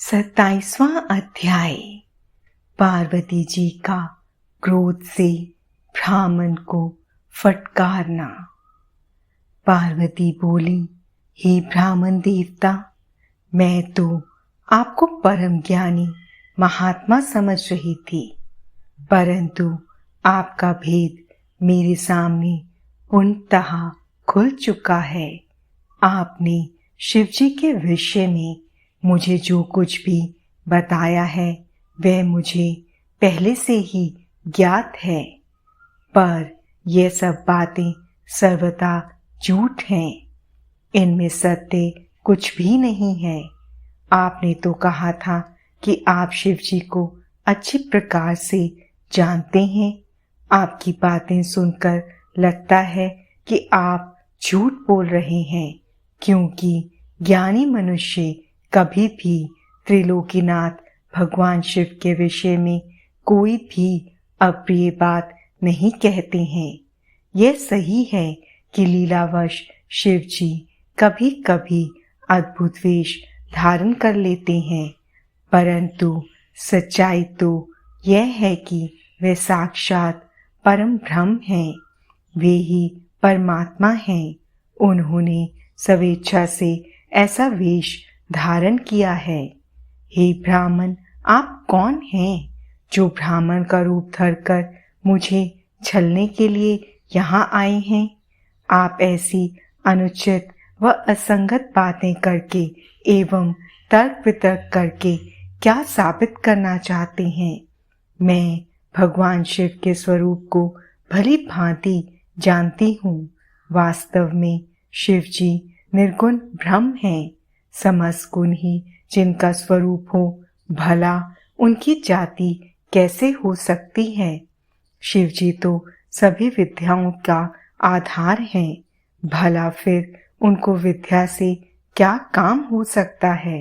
27वां अध्याय। पार्वती जी का क्रोध से ब्राह्मण को फटकारना। पार्वती बोली, हे ब्राह्मण देवता, मैं तो आपको परम ज्ञानी महात्मा समझ रही थी, परंतु आपका भेद मेरे सामने पूर्णतः खुल चुका है। आपने शिव जी के विषय में मुझे जो कुछ भी बताया है वह मुझे पहले से ही ज्ञात है, पर यह सब बातें सर्वथा झूठ हैं। इनमें सत्य कुछ भी नहीं है। आपने तो कहा था कि आप शिव जी को अच्छी प्रकार से जानते हैं। आपकी बातें सुनकर लगता है कि आप झूठ बोल रहे हैं, क्योंकि ज्ञानी मनुष्य कभी भी त्रिलोकीनाथ भगवान शिव के विषय में कोई भी अप्रिय बात नहीं कहते हैं। यह सही है कि लीलावश शिव जी कभी कभी अद्भुत वेश धारण कर लेते हैं, परंतु सच्चाई तो यह है कि वे साक्षात परम ब्रह्म हैं। वे ही परमात्मा हैं। उन्होंने स्वेच्छा से ऐसा वेश धारण किया है। हे ब्राह्मण, आप कौन हैं जो ब्राह्मण का रूप धरकर मुझे छलने के लिए यहाँ आए हैं? आप ऐसी अनुचित व असंगत बातें करके एवं तर्क वितर्क करके क्या साबित करना चाहते हैं? मैं भगवान शिव के स्वरूप को भली भांति जानती हूँ। वास्तव में शिव जी निर्गुण ब्रह्म हैं। समस्त गुण ही जिनका स्वरूप हो, भला उनकी जाति कैसे हो सकती है? शिव जी तो सभी विद्याओं का आधार हैं। भला फिर उनको विद्या से क्या काम हो सकता है?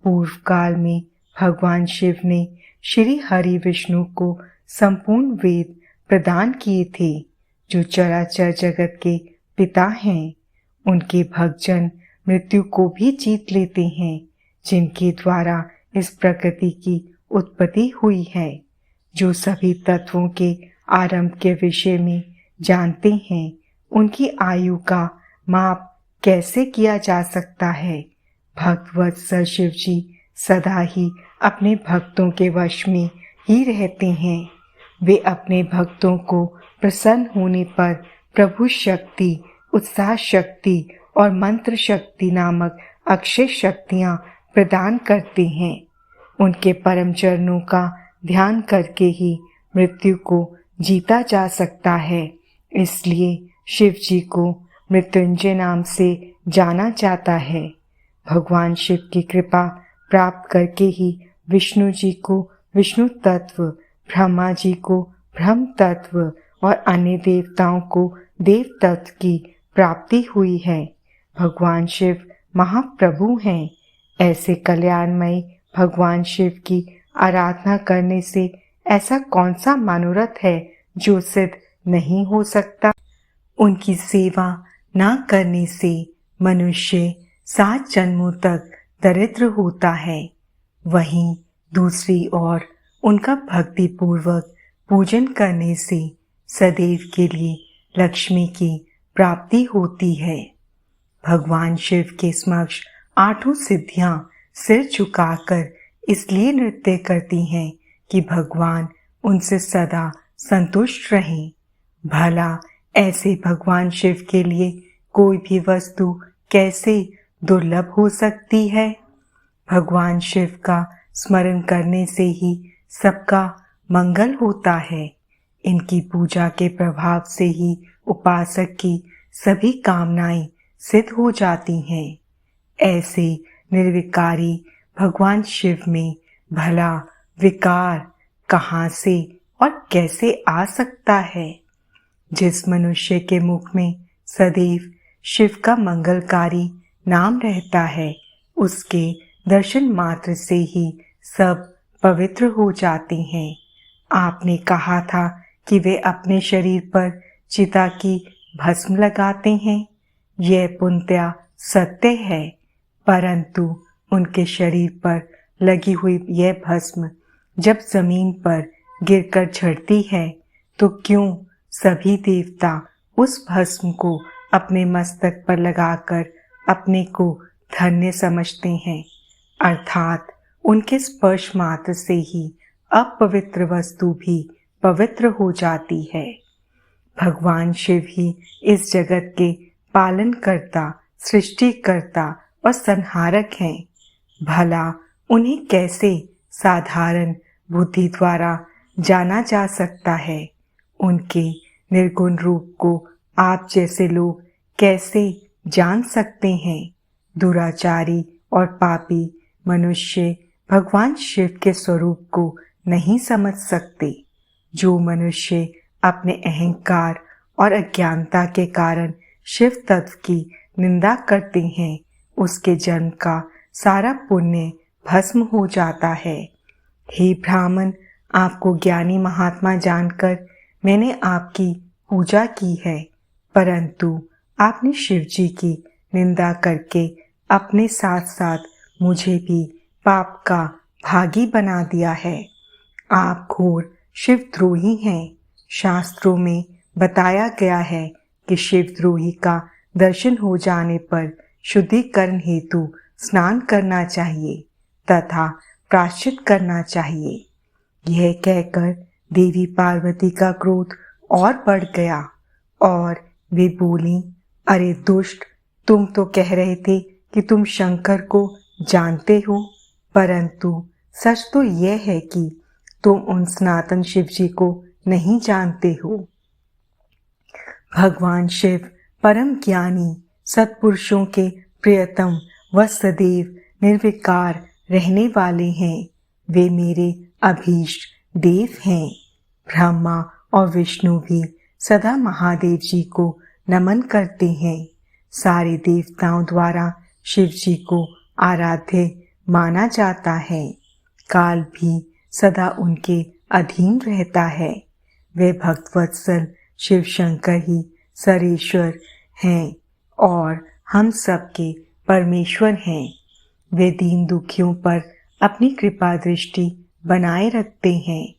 पूर्व काल में भगवान शिव ने श्री हरि विष्णु को संपूर्ण वेद प्रदान किए थे, जो चराचर जगत के पिता हैं। उनके भक्तजन मृत्यु को भी जीत लेते हैं, जिनके द्वारा इस प्रकृति की उत्पत्ति हुई है। जो सभी तत्वों के आरंभ के विषय में जानते हैं, उनकी आयु का माप कैसे किया जा सकता है? भक्तवत्सल शिव जी सदा ही अपने भक्तों के वश में ही रहते हैं। वे अपने भक्तों को प्रसन्न होने पर प्रभु शक्ति, उत्साह शक्ति और मंत्र शक्ति नामक अक्षय शक्तियाँ प्रदान करते हैं। उनके परम चरणों का ध्यान करके ही मृत्यु को जीता जा सकता है। इसलिए शिव जी को मृत्युंजय नाम से जाना जाता है। भगवान शिव की कृपा प्राप्त करके ही विष्णु जी को विष्णु तत्व, ब्रह्मा जी को ब्रह्म तत्व और अन्य देवताओं को देव तत्व की प्राप्ति हुई है। भगवान शिव महाप्रभु हैं। ऐसे कल्याणमय भगवान शिव की आराधना करने से ऐसा कौन सा मनोरथ है जो सिद्ध नहीं हो सकता? उनकी सेवा न करने से मनुष्य 7 जन्मों तक दरिद्र होता है। वहीं दूसरी ओर उनका भक्ति पूर्वक पूजन करने से सदैव के लिए लक्ष्मी की प्राप्ति होती है। भगवान शिव के समक्ष 8 सिद्धियां सिर झुकाकर इसलिए नृत्य करती हैं कि भगवान उनसे सदा संतुष्ट रहें। भला ऐसे भगवान शिव के लिए कोई भी वस्तु कैसे दुर्लभ हो सकती है? भगवान शिव का स्मरण करने से ही सबका मंगल होता है। इनकी पूजा के प्रभाव से ही उपासक की सभी कामनाएं सिद्ध हो जाती हैं। ऐसे निर्विकारी भगवान शिव में भला विकार कहाँ से और कैसे आ सकता है? जिस मनुष्य के मुख में सदैव शिव का मंगलकारी नाम रहता है, उसके दर्शन मात्र से ही सब पवित्र हो जाते हैं। आपने कहा था कि वे अपने शरीर पर चिता की भस्म लगाते हैं। यह पूर्णतया सत्य है, परंतु उनके शरीर पर लगी हुई यह भस्म जब जमीन पर गिरकर झड़ती है तो क्यों सभी देवता उस भस्म को अपने मस्तक पर लगाकर अपने को धन्य समझते हैं, अर्थात उनके स्पर्श मात्र से ही अपवित्र वस्तु भी पवित्र हो जाती है। भगवान शिव ही इस जगत के पालनकर्ता, सृष्टिकर्ता और संहारक हैं। भला उन्हें कैसे साधारण बुद्धि द्वारा जाना जा सकता है? उनके निर्गुण रूप को आप जैसे लोग कैसे जान सकते हैं? दुराचारी और पापी मनुष्य भगवान शिव के स्वरूप को नहीं समझ सकते। जो मनुष्य अपने अहंकार और अज्ञानता के कारण शिव तत्व की निंदा करते हैं, उसके जन्म का सारा पुण्य भस्म हो जाता है। हे ब्राह्मण, आपको ज्ञानी महात्मा जानकर मैंने आपकी पूजा की है, परंतु आपने शिव जी की निंदा करके अपने साथ साथ मुझे भी पाप का भागी बना दिया है। आप घोर शिवद्रोही हैं। शास्त्रों में बताया गया है कि शिवद्रोही का दर्शन हो जाने पर शुद्धिकरण हेतु स्नान करना चाहिए तथा प्रायश्चित करना चाहिए। यह कहकर देवी पार्वती का क्रोध और बढ़ गया और वे बोली, अरे दुष्ट, तुम तो कह रहे थे कि तुम शंकर को जानते हो, परंतु सच तो यह है कि तुम उन सनातन शिव जी को नहीं जानते हो। भगवान शिव परम ज्ञानी, सत्पुरुषों के प्रियतम व सदैव निर्विकार रहने वाले हैं। वे मेरे अभीष्ट देव हैं। ब्रह्मा और विष्णु भी सदा महादेव जी को नमन करते हैं। सारे देवताओं द्वारा शिव जी को आराध्य माना जाता है। काल भी सदा उनके अधीन रहता है। वे भक्तवत्सल शिव शंकर ही सरेश्वर हैं और हम सबके परमेश्वर हैं। वे दीन दुखियों पर अपनी कृपा दृष्टि बनाए रखते हैं।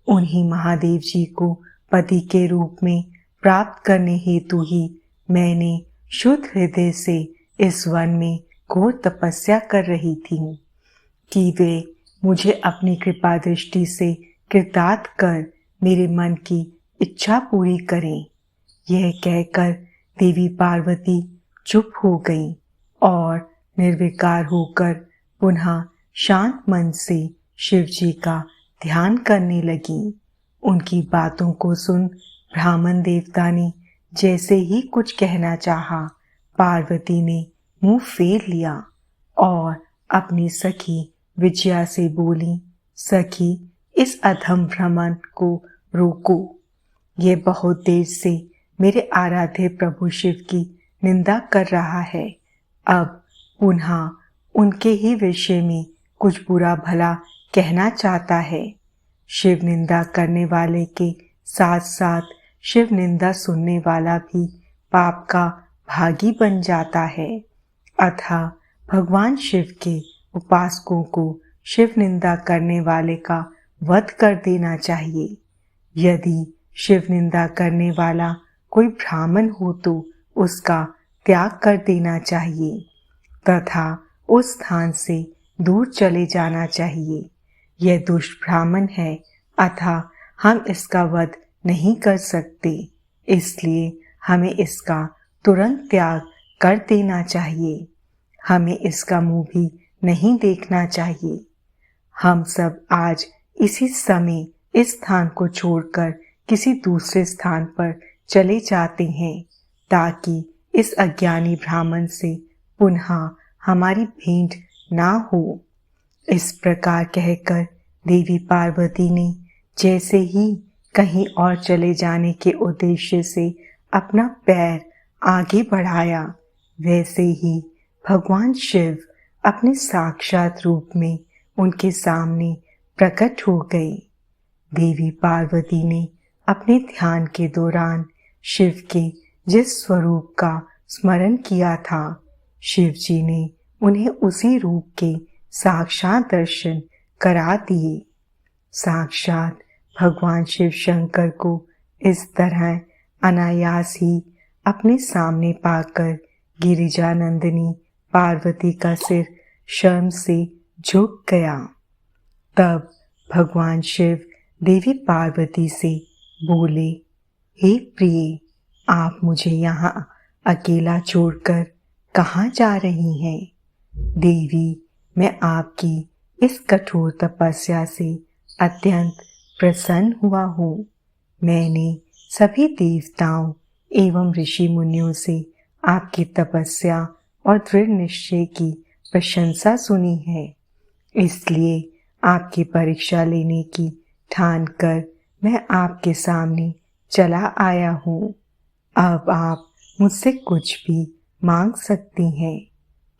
उन्हीं महादेव जी को पति के रूप में प्राप्त करने हेतु ही मैंने शुद्ध हृदय से इस वन में घोर तपस्या कर रही थी कि वे मुझे अपनी कृपा दृष्टि से कृतार्थ कर मेरे मन की इच्छा पूरी करें। यह कहकर देवी पार्वती चुप हो गईं और निर्विकार होकर पुनः शांत मन से शिव जी का ध्यान करने लगी। उनकी बातों को सुन ब्राह्मण देवता ने जैसे ही कुछ कहना चाहा, पार्वती ने मुंह फेर लिया और अपनी सखी विजया से बोली, सखी, इस अधम भ्रमण को रोको। यह बहुत देर से मेरे आराध्य प्रभु शिव की निंदा कर रहा है। अब पुनः उनके ही विषय में कुछ बुरा भला कहना चाहता है। शिव निंदा करने वाले के साथ साथ शिव निंदा सुनने वाला भी पाप का भागी बन जाता है। अतः भगवान शिव के उपासकों को शिव निंदा करने वाले का वध कर देना चाहिए। यदि शिव निंदा करने वाला कोई ब्राह्मण हो तो उसका त्याग कर देना चाहिए तथा उस स्थान से दूर चले जाना चाहिए। यह दुष्ट ब्राह्मण है, अतः हम इसका वध नहीं कर सकते, इसलिए हमें इसका तुरंत त्याग कर देना चाहिए। हमें इसका मुंह भी नहीं देखना चाहिए। हम सब आज इसी समय इस स्थान को छोड़कर किसी दूसरे स्थान पर चले जाते हैं ताकि इस अज्ञानी ब्राह्मण से पुनः हमारी भेंट ना हो। इस प्रकार कहकर देवी पार्वती ने जैसे ही कहीं और चले जाने के उद्देश्य से अपना पैर आगे बढ़ाया, वैसे ही भगवान शिव अपने साक्षात रूप में उनके सामने प्रकट हो गए। देवी पार्वती ने अपने ध्यान के दौरान शिव के जिस स्वरूप का स्मरण किया था, शिव जी ने उन्हें उसी रूप के साक्षात दर्शन करा दिए। साक्षात भगवान शिव शंकर को इस तरह अनायास ही अपने सामने पाकर गिरिजानंदिनी पार्वती का सिर शर्म से झुक गया। तब भगवान शिव देवी पार्वती से बोले, हे प्रिय, आप मुझे यहाँ अकेला छोड़कर कहाँ जा रही हैं? देवी, मैं आपकी इस कठोर तपस्या से अत्यंत प्रसन्न हुआ हूँ। मैंने सभी देवताओं एवं ऋषि मुनियों से आपकी तपस्या और दृढ़ निश्चय की प्रशंसा सुनी है, इसलिए आपकी परीक्षा लेने की ठान कर मैं आपके सामने चला आया हूँ। अब आप मुझसे कुछ भी मांग सकती हैं,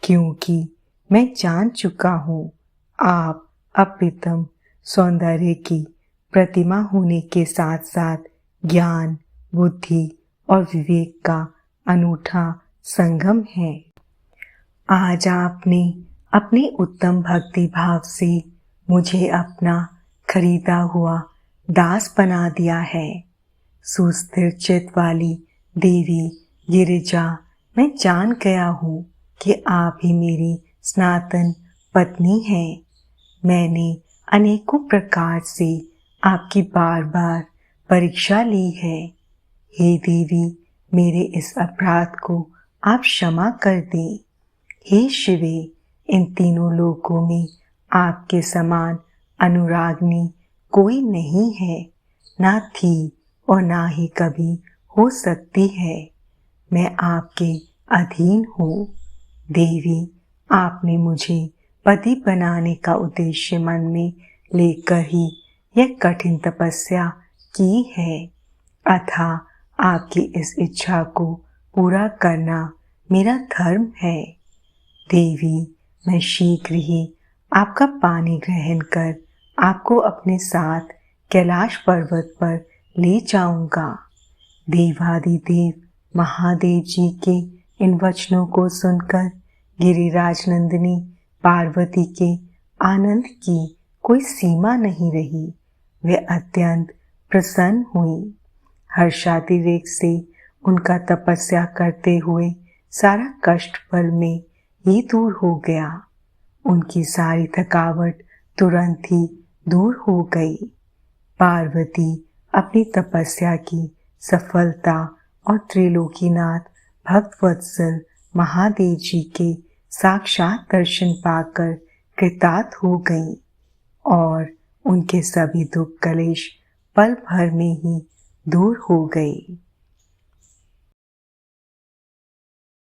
क्योंकि मैं जान चुका हूँ आप अप्रतिम सौंदर्य की प्रतिमा होने के साथ साथ ज्ञान, बुद्धि और विवेक का अनूठा संगम है। आज आपने अपने उत्तम भक्ति भाव से मुझे अपना खरीदा हुआ दास बना दिया है। सुस्थिर चित्त वाली देवी गिरिजा, मैं जान गया हूँ कि आप ही मेरी सनातन पत्नी हैं। मैंने अनेकों प्रकार से आपकी बार बार परीक्षा ली है। हे देवी, मेरे इस अपराध को आप क्षमा कर दें। हे शिवे, इन तीनों लोकों में आपके समान अनुरागनी कोई नहीं है, ना थी और ना ही कभी हो सकती है। मैं आपके अधीन हूँ। देवी, आपने मुझे पति बनाने का उद्देश्य मन में लेकर ही यह कठिन तपस्या की है, अतः आपकी इस इच्छा को पूरा करना मेरा धर्म है। देवी, मैं शीघ्र ही आपका पानी ग्रहण कर आपको अपने साथ कैलाश पर्वत पर ले जाऊंगा। देवादिदेव महादेव जी के इन वचनों को सुनकर गिरिराज नंदिनी पार्वती के आनंद की कोई सीमा नहीं रही। वे अत्यंत प्रसन्न हुई। हर्षातिरेक से उनका तपस्या करते हुए सारा कष्ट पल में ही दूर हो गया। उनकी सारी थकावट तुरंत ही दूर हो गई। पार्वती अपनी तपस्या की सफलता और त्रिलोकीनाथ भक्तवत्सल महादेव जी के साक्षात दर्शन पाकर कृतार्थ हो गई और उनके सभी दुख कलेश पल भर में ही दूर हो गए।